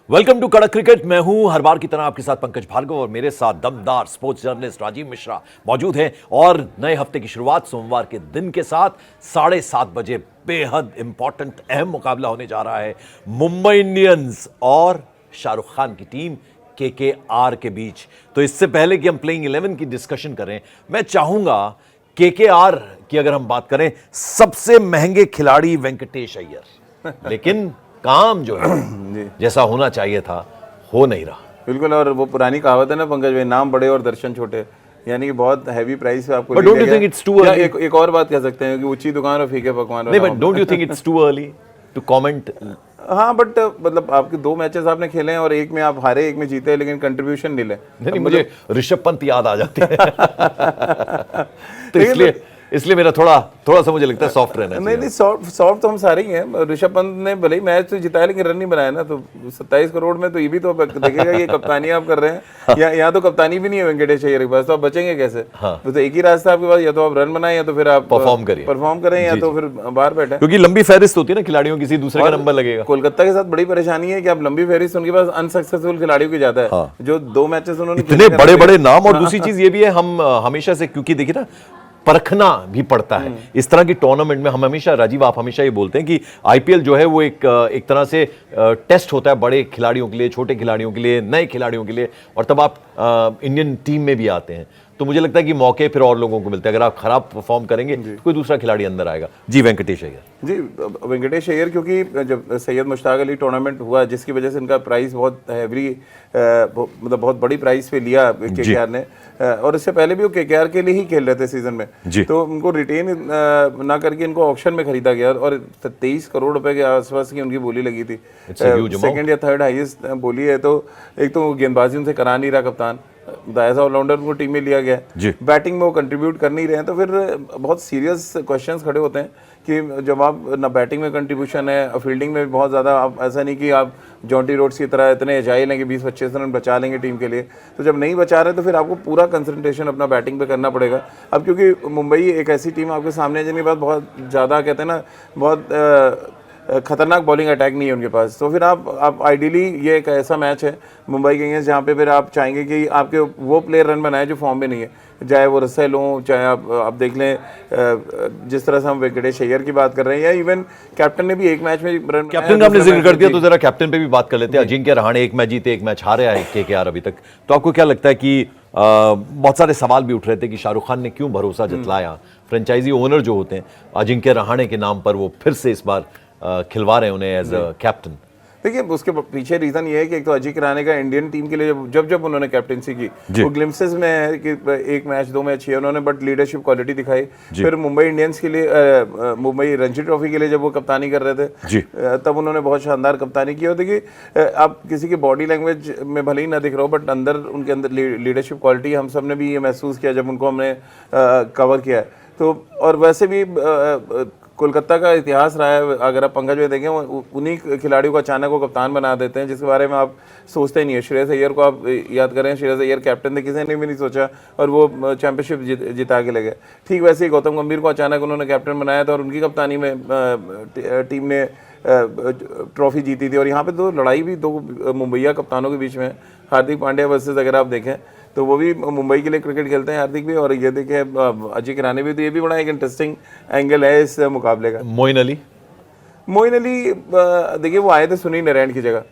Welcome to कड़क cricket. मैं हूं हर बार की तरह आपके साथ पंकज भार्गव और मेरे साथ दमदार स्पोर्ट्स जर्नलिस्ट राजीव मिश्रा मौजूद हैं। और नए हफ्ते की शुरुआत सोमवार के दिन के साथ 7:30 बजे बेहद इंपॉर्टेंट अहम मुकाबला होने जा रहा है मुंबई इंडियंस और शाहरुख खान की टीम केकेआर के बीच। तो इससे पहले कि हम प्लेइंग 11 की डिस्कशन करें, मैं चाहूंगा केकेआर की अगर हम बात करें, सबसे महंगे खिलाड़ी वेंकटेश अय्यर, लेकिन काम जो है जैसा होना चाहिए था हो नहीं रहा। बिल्कुल। और वो पुरानी कहावत है ना पंकज भाई, नाम बड़े और दर्शन छोटे, यानी कि बहुत हैवी प्राइस पे आपको But don't you think it's too early? एक और बात कह सकते हैं कि ऊंची दुकान और फीके पकवान। नहीं, but don't you think it's too early to comment? हाँ, बट मतलब आपके 2 मैचेस आपने खेले हैं और एक में आप हारे, एक में जीते, लेकिन कंट्रीब्यूशन नहीं ले। नहीं, मुझे ऋषभ पंत याद आ जाते हैं तो इसलिए मेरा थोड़ा सा मुझे लगता है सॉफ्ट रहना चाहिए। नहीं, सॉफ्ट तो हम सारे ही हैं। ऋषभ पंत ने भले ही मैच तो जिताया लेकिन रन नहीं बनाया ना, तो 27 करोड़ में तो ये भी तो देखेगा ये कप्तानी आप कर रहे हैं या यहाँ तो कप्तानी भी नहीं है वेंकटेश अय्यर के पास, तो आप बचेंगे कैसे? हाँ। तो एक ही रास्ता आपके पास, या तो आप रन बनाए या तो फिर आप परफॉर्म करें या तो फिर बाहर बैठे, क्योंकि लंबी फहरिस्त होती है ना खिलाड़ियों, किसी दूसरे का नंबर लगेगा। कोलकाता के साथ बड़ी परेशानी है कि आप लंबी फहरिस्त उनके पास अनसक्सेसफुल खिलाड़ियों की ज्यादा है, जो 2 मैचेस उन्होंने इतने बड़े बड़े नाम। और दूसरी चीज ये भी है, हम हमेशा से, क्योंकि देखिए ना, परखना भी पड़ता है इस तरह की टूर्नामेंट में। हम हमेशा, राजीव आप हमेशा ये बोलते हैं कि आईपीएल जो है वो एक तरह से टेस्ट होता है बड़े खिलाड़ियों के लिए, छोटे खिलाड़ियों के लिए, नए खिलाड़ियों के लिए, और तब आप इंडियन टीम में भी आते हैं। तो मुझे लगता है कि मौके फिर और लोगों को मिलते हैं। अगर आप खराब परफॉर्म करेंगे तो कोई दूसरा खिलाड़ी अंदर आएगा। जी वेंकटेश अय्यर। जी वेंकटेश अय्यर, क्योंकि जब सैयद मुश्ताक अली टूर्नामेंट हुआ जिसकी वजह से इनका प्राइस बहुत हैवी, मतलब बहुत बड़ी प्राइस पे लिया केकेआर ने, और इससे पहले भी वो केकेआर के लिए ही खेल रहे थे सीजन में, तो उनको रिटेन ना करके इनको ऑक्शन में खरीदा गया और 23 करोड़ रुपए के आसपास की उनकी बोली लगी थी। सेकंड या थर्ड हाईएस्ट बोली है। तो एक तो गेंदबाजी उनसे करा नहीं रहा कप्तान, एज ऑलराउंडर उनको टीम में लिया गया, बैटिंग में वो कंट्रीब्यूट कर नहीं रहे हैं, तो फिर बहुत सीरियस क्वेश्चंस खड़े होते हैं कि जब आप ना बैटिंग में कंट्रीब्यूशन है, फील्डिंग में भी बहुत ज़्यादा, आप ऐसा नहीं कि आप जॉन्टी रोड्स की तरह इतने एजाइल हैं कि 20-25 रन बचा लेंगे टीम के लिए, तो जब नहीं बचा रहे तो फिर आपको पूरा कंसंट्रेशन अपना बैटिंग पे करना पड़ेगा। अब क्योंकि मुंबई एक ऐसी टीम आपके सामने है जिनके पास बहुत ज़्यादा, कहते हैं ना, बहुत खतरनाक बॉलिंग अटैक नहीं है उनके पास, तो फिर आप आइडियली, ये एक ऐसा मैच है मुंबई के अगेंस्ट जहाँ पे फिर आप चाहेंगे कि आपके वो प्लेयर रन बनाए जो फॉर्म में नहीं है, चाहे वो रसेल हो, चाहे आप देख लें जिस तरह से हम वेंकटेश अय्यर की बात कर रहे हैं, या इवन कैप्टन ने भी एक मैच में रन, कैप्टन का आपने जिक्र कर दिया तो जरा कैप्टन पे भी बात कर लेते हैं। अजिंक्य रहाणे 1 मैच जीते, 1 मैच हारे है केकेआर अभी तक। तो आपको क्या लगता है कि बहुत सारे सवाल भी उठ रहे थे कि शाहरुख खान ने क्यों भरोसा जतलाया, फ्रेंचाइजी ओनर जो होते हैं अजिंक्य रहाणे के नाम पर, वो फिर से इस बार खिलवा रहे हैं उन्हें एज अ कैप्टन? देखिए, उसके पीछे रीजन ये है कि एक तो अजिंक्य रहाणे का इंडियन टीम के लिए जब उन्होंने कैप्टनसी की, वो ग्लिम्सेस में है कि 1 मैच 2 मैच किया उन्होंने, बट लीडरशिप क्वालिटी दिखाई। फिर मुंबई इंडियंस के लिए, मुंबई रणजी ट्रॉफी के लिए जब वो कप्तानी कर रहे थे, तब उन्होंने बहुत शानदार कप्तानी की। और देखिए, आप किसी की बॉडी लैंग्वेज में भले ही ना दिख रहा हो, बट उनके अंदर लीडरशिप क्वालिटी, हम सब ने भी ये महसूस किया जब उनको हमने कवर किया है। तो और वैसे भी कोलकाता का इतिहास रहा है, अगर आप पंकज में देखें, उन्हीं खिलाड़ियों को अचानक वो कप्तान बना देते हैं जिसके बारे में आप सोचते ही नहीं है। श्रेयस अय्यर को आप याद करें, श्रेयस अय्यर कैप्टन थे, किसी ने भी नहीं सोचा, और वो चैंपियनशिप जिता के लगे। ठीक वैसे ही गौतम गंभीर को अचानक उन्होंने कैप्टन बनाया था और उनकी कप्तानी में टीम ने ट्रॉफी जीती थी। और यहाँ पे तो लड़ाई भी 2 मुंबईया कप्तानों के बीच में, हार्दिक पांड्या वर्सेस, अगर आप देखें तो वो भी मुंबई के लिए क्रिकेट खेलते हैं हार्दिक भी, और ये देखिए अजिंक्य रहाणे भी, तो ये भी बड़ा एक इंटरेस्टिंग एंगल है इस मुकाबले का। मोइन अली देखिए, वो आए थे सुनील नारायण की जगह,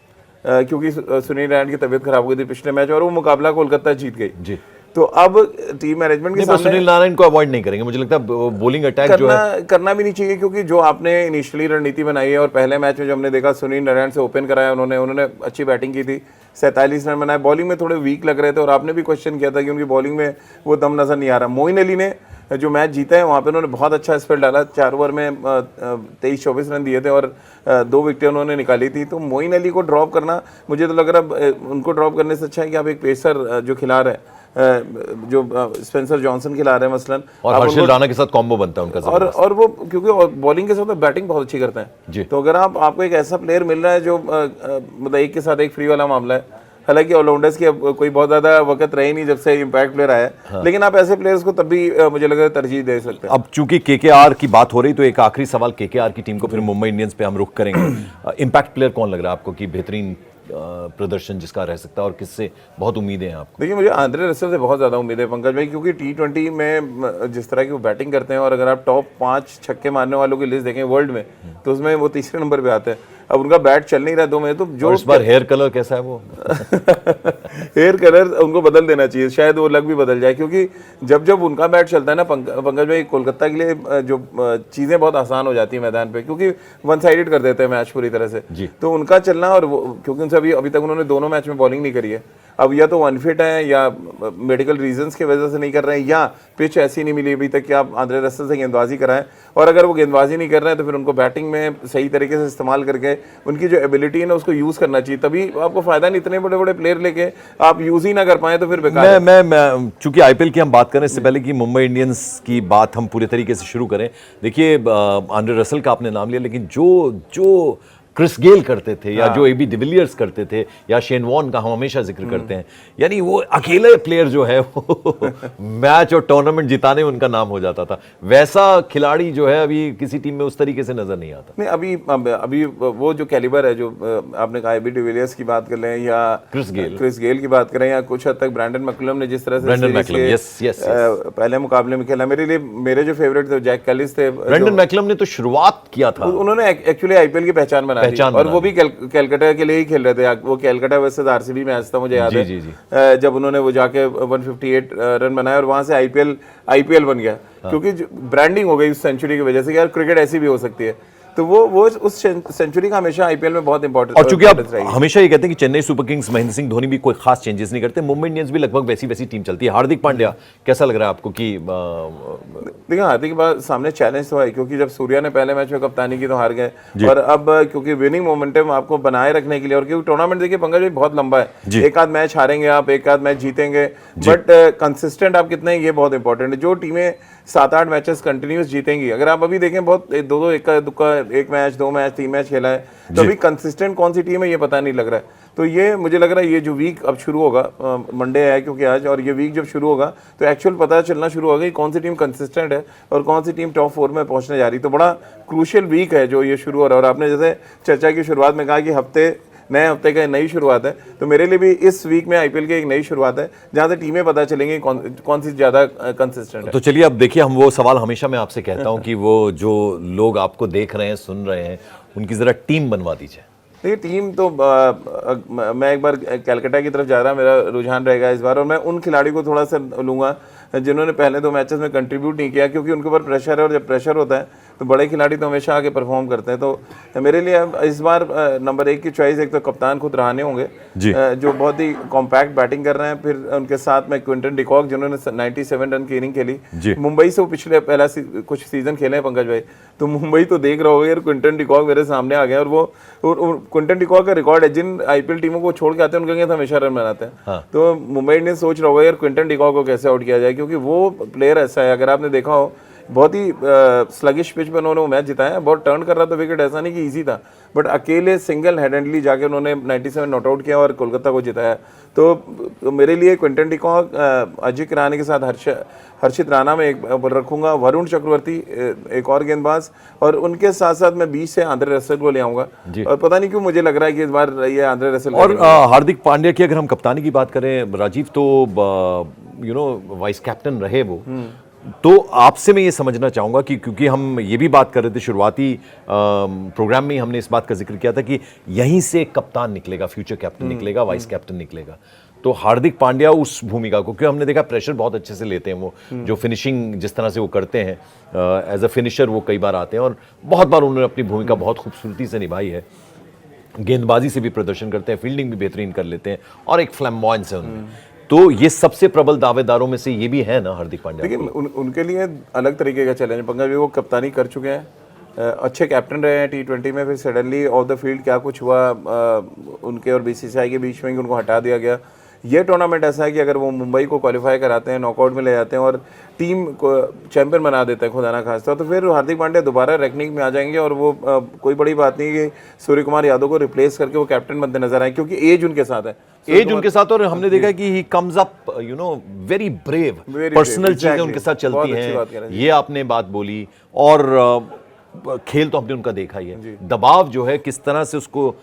क्योंकि सुनील नारायण की तबीयत खराब हो गई थी पिछले मैच, और वो मुकाबला कोलकाता जीत गई जी। तो अब टीम मैनेजमेंट के सामने सुनील नारायण को अवॉइड नहीं करेंगे, मुझे लगता है बॉलिंग अटैक जो है करना भी नहीं चाहिए, क्योंकि जो आपने इनिशियली रणनीति बनाई है, और पहले मैच में जो हमने देखा सुनील नारायण से ओपन कराया उन्होंने अच्छी बैटिंग की थी, 47 रन बनाए, बॉलिंग में थोड़े वीक लग रहे थे, और आपने भी क्वेश्चन किया था कि उनकी बॉलिंग में वो दम नजर नहीं आ रहा। मोइन अली ने जो मैच जीता है वहाँ पे उन्होंने बहुत अच्छा स्पेल डाला, 4 ओवर में 23-24 रन दिए थे और 2 विकेटें उन्होंने निकाली थी। तो मोइन अली को ड्रॉप करना, मुझे तो लग रहा उनको ड्रॉप करने से अच्छा है कि आप एक पेसर जो खिला रहे हैं, जो स्पेंसर जॉनसन खिला रहे हैं मसलन, और हर्षिल राणा के साथ कॉम्बो बनता है उनका, और वो क्योंकि बॉलिंग के साथ बैटिंग बहुत अच्छी करते हैं, तो अगर आपको एक ऐसा प्लेयर मिल रहा है जो मतलब एक के साथ एक फ्री वाला मामला है, हालांकि ऑलराउंडर्स की अब कोई बहुत ज्यादा वक्त रही नहीं जब से इम्पैक्ट प्लेयर आया, हाँ। लेकिन आप ऐसे प्लेयर्स को तब भी मुझे लगा तरजीह दे सकते हैं। अब चूंकि केकेआर की बात हो रही, तो एक आखिरी सवाल केकेआर की टीम को, फिर मुंबई इंडियंस पे हम रुख करेंगे। इम्पैक्ट प्लेयर कौन लग रहा है आपको कि बेहतरीन प्रदर्शन जिसका रह सकता है और किससे बहुत उम्मीदें हैं आपको? देखिए, मुझे आंद्रे रसेल से बहुत ज़्यादा उम्मीद है पंकज भाई, क्योंकि T20 में जिस तरह की वो बैटिंग करते हैं, और अगर आप टॉप 5 छक्के मारने वालों की लिस्ट देखें वर्ल्ड में, तो उसमें वो तीसरे नंबर पे आते हैं। अब उनका बैट चल नहीं रहा 2 महीने, तो जो इस बार हेयर कलर कैसा है वो? हेयर कलर उनको बदल देना चाहिए, शायद वो लग भी बदल जाए, क्योंकि जब जब उनका बैट चलता है ना पंकज भाई, कोलकाता के लिए जो चीज़ें बहुत आसान हो जाती है मैदान पे, क्योंकि वन साइडेड कर देते हैं मैच पूरी तरह से। तो उनका चलना, और क्योंकि उनसे अभी तक उन्होंने दोनों मैच में बॉलिंग नहीं करी है, अब या तो अनफिट है या मेडिकल रीजंस की वजह से नहीं कर रहे हैं, या पिच ऐसी नहीं मिली अभी तक कि आप आंद्रे रसेल से गेंदबाजी कराएं, और अगर वो गेंदबाजी नहीं कर रहे हैं तो फिर उनको बैटिंग में सही तरीके से इस्तेमाल करके उनकी जो एबिलिटी है ना उसको यूज़ करना चाहिए, तभी आपको फायदा नहीं। इतने बड़े बड़े प्लेयर लेके आप यूज़ ही ना कर पाए तो फिर बेकार। मैं चूंकि आईपीएल की हम बात करें, इससे पहले कि मुंबई इंडियंस की बात हम पूरे तरीके से शुरू करें, देखिए आंद्रे रसेल का आपने नाम लिया, लेकिन जो क्रिस गेल करते थे या जो एबी डिविलियर्स करते थे या शेन वॉर्न का हम हमेशा जिक्र करते हैं, यानी वो अकेले प्लेयर जो है वो मैच और टूर्नामेंट जिताने में उनका नाम हो जाता था, वैसा खिलाड़ी जो है अभी किसी टीम में उस तरीके से नजर नहीं आता। नहीं, अभी वो जो कैलिबर है, जो आपने कहा एबी डिविलियर्स की बात कर लें या क्रिस गेल की बात करें, या कुछ हद तक ब्रैंडन मैकलम ने जिस तरह से पहले मुकाबले में खेला, मेरे जो फेवरेट थे जैक कैलिस थे। ब्रैंडन मैकलम ने तो शुरुआत किया था, उन्होंने एक्चुअली आईपीएल की पहचान बना, और वो भी कैलकाटा के लिए ही खेल रहे थे। वो कैलकाटा वर्सेस आरसीबी मैच था, मुझे याद है, जब उन्होंने वो जाके 158 रन बनाए और वहां से आईपीएल बन गया, क्योंकि ब्रांडिंग हो गई उस सेंचुरी की वजह से, यार क्रिकेट ऐसी भी हो सकती है। तो वो उस सेंचुरी का हमेशा आईपीएल में बहुत इंपॉर्टेंट। और चूंकि आप हमेशा ये कहते हैं कि चेन्नई सुपर किंग्स महेंद्र सिंह धोनी भी कोई खास चेंजेस नहीं करते, मुंबई इंडियंस भी लगभग वैसी टीम चलती है। हार्दिक पांड्या कैसा लग रहा है आपको? कि देखिए, हार्दिक के बाद सामने चैलेंज तो है, क्योंकि जब सूर्या ने पहले मैच में कप्तानी की तो हार गए, और अब क्योंकि विनिंग मोमेंटम आपको बनाए रखने के लिए, और क्योंकि टूर्नामेंट देखिए पंकज भाई बहुत लंबा है, एक आध मैच हारेंगे आप, एक आध मैच जीतेंगे, बट कंसिस्टेंट आप कितने हैं ये बहुत इंपॉर्टेंट है। जो टीमें 7-8 मैचेस कंटिन्यूस जीतेंगी, अगर आप अभी देखें बहुत दो एक मैच 2 मैच 3 मैच खेला है, तो अभी कंसिस्टेंट कौन सी टीम है ये पता नहीं लग रहा है। तो ये मुझे लग रहा है ये जो वीक अब शुरू होगा, मंडे है क्योंकि आज, और ये वीक जब शुरू होगा तो एक्चुअल पता चलना शुरू होगा कि कौन सी टीम कंसिस्टेंट है और कौन सी टीम टॉप 4 में पहुंचने जा रही। तो बड़ा क्रूशियल वीक है जो ये शुरू हो रहा है। और आपने जैसे चर्चा की शुरुआत में कहा कि नए हफ्ते का नई शुरुआत है, तो मेरे लिए भी इस वीक में आईपीएल की एक नई शुरुआत है, जहां से टीमें पता चलेंगी कौन सी ज्यादा कंसिस्टेंट है। तो चलिए, अब देखिए, हम वो सवाल हमेशा मैं आपसे कहता हूं कि वो जो लोग आपको देख रहे हैं, सुन रहे हैं, उनकी जरा टीम बनवा दीजिए। देखिए, टीम तो मैं एक बार कैलकाटा की तरफ जा रहा, मेरा रुझान रहेगा इस बार, और मैं उन खिलाड़ी को थोड़ा सा लूंगा जिन्होंने पहले 2 मैचेस में कंट्रीब्यूट नहीं किया, क्योंकि उनके ऊपर प्रेशर है, और जब प्रेशर होता है तो बड़े खिलाड़ी तो हमेशा आगे परफॉर्म करते हैं। तो मेरे लिए इस बार नंबर 1 की चॉइस एक तो कप्तान खुद रहाणे होंगे, जो बहुत ही कॉम्पैक्ट बैटिंग कर रहे हैं। फिर उनके साथ में क्विंटन डिकॉक, जिन्होंने 97 रन की इनिंग खेली मुंबई से, वो पिछले कुछ सीजन खेले हैं पंकज भाई, तो मुंबई तो देख रहा होगा यार, क्विंटन डिकॉक मेरे सामने आ गए, और वो क्विंटन डिकॉक का रिकॉर्ड है, जिन आईपीएल टीमों को छोड़ के आते हैं उनके अगेंस्ट हमेशा रन बनाते हैं। तो मुंबई इंडियंस सोच रहा होगा यार क्विंटन डिकॉक को कैसे आउट किया जाए, क्योंकि वो प्लेयर ऐसा है, अगर आपने देखा हो बहुत ही स्लगिश पिच पर उन्होंने वो मैच जिताया, बहुत टर्न कर रहा था विकेट, ऐसा नहीं कि इजी था, बट अकेले सिंगल हैंडेडली जाके उन्होंने 97 नॉट आउट किया और कोलकाता को जिताया। तो मेरे लिए क्विंटन डिकॉक, अजिंक्य रहाणे के साथ हर्षित राणा में एक रखूंगा, वरुण चक्रवर्ती एक और गेंदबाज, और उनके साथ साथ मैं 20 से आंद्रे रसेल को ले आऊंगा। और पता नहीं क्यों मुझे लग रहा है कि इस बार ये आंद्रे रसेल। और हार्दिक पांड्या की अगर हम कप्तानी की बात करें राजीव, तो वाइस कैप्टन रहे वो, तो आपसे मैं ये समझना चाहूंगा कि क्योंकि हम ये भी बात कर रहे थे शुरुआती प्रोग्राम में ही, हमने इस बात का जिक्र किया था कि यहीं से कप्तान निकलेगा, फ्यूचर कैप्टन निकलेगा, वाइस कैप्टन निकलेगा। तो हार्दिक पांड्या उस भूमिका को, क्योंकि हमने देखा प्रेशर बहुत अच्छे से लेते हैं वो, जो फिनिशिंग जिस तरह से वो करते हैं एज अ फिनिशर, वो कई बार आते हैं और बहुत बार उन्होंने अपनी भूमिका बहुत खूबसूरती से निभाई है। गेंदबाजी से भी प्रदर्शन करते हैं, फील्डिंग भी बेहतरीन कर लेते हैं, और एक फ्लैम्बॉयंस है उनमें। तो ये सबसे प्रबल दावेदारों में से ये भी है ना हार्दिक पांड्या। लेकिन उनके लिए अलग तरीके का चैलेंज है पंकज, वो कप्तानी कर चुके हैं, अच्छे कैप्टन रहे हैं T20 में, फिर सडनली ऑफ द फील्ड क्या कुछ हुआ उनके और बीसीसीआई के बीच में कि उनको हटा दिया गया। ये टूर्नामेंट ऐसा है कि अगर वो मुंबई को क्वालिफाई कराते हैं, नॉकआउट में ले जाते हैं और टीम को चैंपियन बना देते हैं खुदा ना खास्ता, तो फिर हार्दिक पांड्या दोबारा रैंकिंग में आ जाएंगे, और वो कोई बड़ी बात नहीं कि सूर्य कुमार यादव को रिप्लेस करके वो कैप्टन बनते नजर आए, क्योंकि एज उनके साथ है, एज उनके साथ। और हमने देखा कि he comes up very brave, personal चीजें उनके साथ चलती हैं, ये आपने बात बोली। और खेल तो हमने उनका देखा ही है, दबाव जो है किस तरह से उसको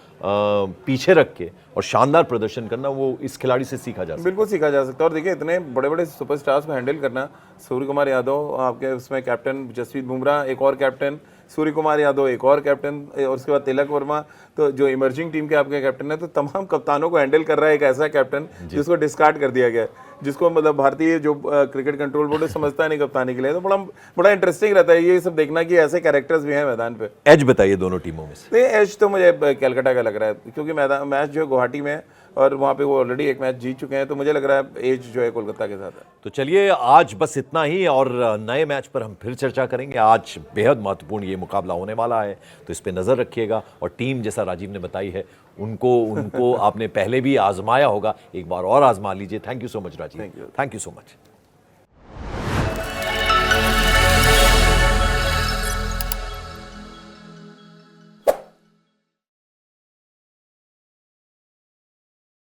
पीछे रख के और शानदार प्रदर्शन करना, वो इस खिलाड़ी से सीखा जा सकता है। बिल्कुल सीखा जा सकता है। और देखिए इतने बड़े बड़े सुपरस्टार्स को हैंडल करना, सूर्य कुमार यादव आपके उसमें कैप्टन, जसप्रीत बुमराह एक और कैप्टन, सूर्य कुमार यादव एक और कैप्टन, और उसके बाद तिलक वर्मा, तो जो इमर्जिंग टीम के आपके कैप्टन है, तो तमाम कप्तानों को हैंडल कर रहा है एक ऐसा कैप्टन जिसको डिस्कार्ड कर दिया गया है, जिसको मतलब भारतीय जो क्रिकेट कंट्रोल बोर्ड समझता है नहीं कप्तानी के लिए। तो बड़ा इंटरेस्टिंग रहता है ये सब देखना कि ऐसे कैरेक्टर्स भी हैं मैदान पे। एज बताइए दोनों टीमों में से। नहीं, एज तो मुझे कैलकाटा का लग रहा है, क्योंकि मैच जो है गुवाहाटी में है और वहाँ पे वो ऑलरेडी एक मैच जीत चुके हैं, तो मुझे लग रहा है एज जो है कोलकाता के साथ है। तो चलिए आज बस इतना ही, और नए मैच पर हम फिर चर्चा करेंगे। आज बेहद महत्वपूर्ण ये मुकाबला होने वाला है, तो इस पे नजर रखिएगा। और टीम जैसा राजीव ने बताई है, उनको आपने पहले भी आजमाया होगा, एक बार और आजमा लीजिए। Thank you so much Rajeev, thank you so much.